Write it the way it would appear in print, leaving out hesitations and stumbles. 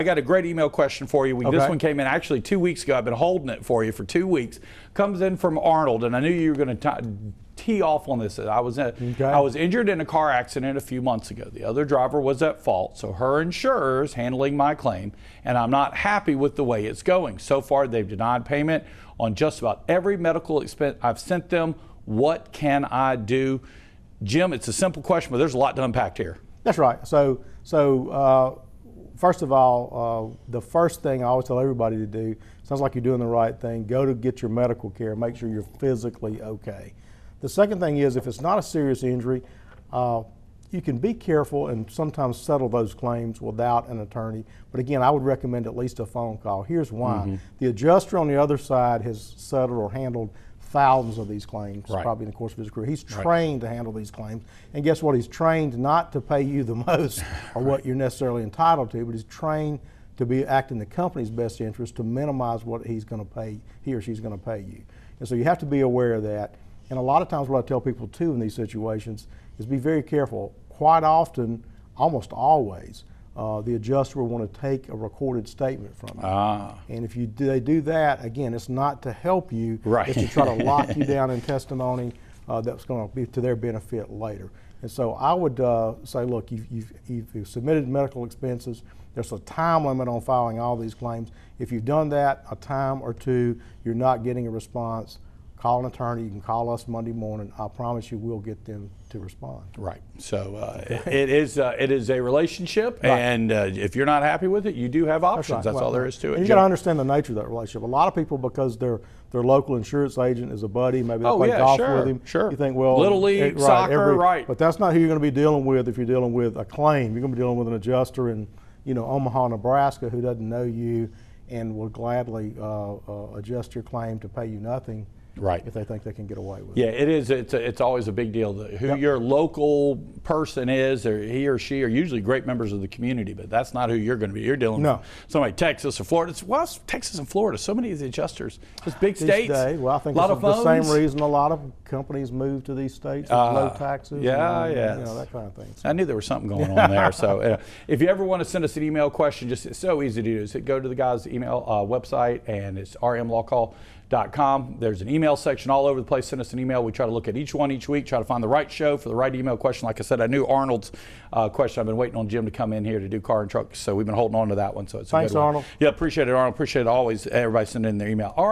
I got a great email question for you. Okay. This one came in actually 2 weeks ago. I've been holding it for you for 2 weeks. Comes in from Arnold, and I knew you were going to tee off on this. I was injured in a car accident a few months ago. The other driver was at fault, so her insurer is handling my claim, and I'm not happy with the way it's going. So far, they've denied payment on just about every medical expense I've sent them. What can I do? Jim, it's a simple question, but there's a lot to unpack here. That's right. So first of all, the first thing I always tell everybody to do, sounds like you're doing the right thing, go to get your medical care, make sure you're physically okay. The second thing is, if it's not a serious injury, you can be careful and sometimes settle those claims without an attorney. But again, I would recommend at least a phone call. Here's why. The adjuster on the other side has settled or handled thousands of these claims, probably in the course of his career. He's trained to handle these claims. And guess what? He's trained not to pay you the most or what you're necessarily entitled to, but he's trained to be acting in the company's best interest to minimize what he or she's going to pay you. And so you have to be aware of that. And a lot of times what I tell people too in these situations is be very careful. Quite often, almost always, the adjuster will want to take a recorded statement from you. And if they do that, again, it's not to help you, it's to try to lock you down in testimony that's going to be to their benefit later. And so I would say, look, you've submitted medical expenses. There's a time limit on filing all these claims. If you've done that a time or two, you're not getting a response, call an attorney. You can call us Monday morning. I promise you we'll get them to respond. Right. So it is a relationship, and if you're not happy with it, you do have options. That's all there is to it. And you got to understand the nature of that relationship. A lot of people, because their local insurance agent is a buddy, maybe they play golf with him. Sure. You think, well, Little League, soccer, but that's not who you're going to be dealing with if you're dealing with a claim. You're going to be dealing with an adjuster in Omaha, Nebraska, who doesn't know you and will gladly adjust your claim to pay you nothing. If they think they can get away with it. Yeah, it is. It's always a big deal who your local person is, or he or she are usually great members of the community, but that's not who you're going to be. You're dealing with somebody Texas or Florida. Well, it's Texas and Florida. So many of the adjusters, just big states. Well, I think it's the same reason a lot of companies move to these states with low taxes. That kind of thing. I knew there was something going on there. So if you ever want to send us an email question, it's so easy to do. Just go to the guy's email website, and it's rmlawcall.com. There's an email section all over the place. Send us an email. We try to look at each one each week, try to find the right show for the right email question. Like I said, I knew Arnold's question. I've been waiting on Jim to come in here to do car and truck, so we've been holding on to that one. So it's Thanks, a good one. Arnold. Yeah, appreciate it, Arnold. Appreciate it always. Everybody sending in their email. All right.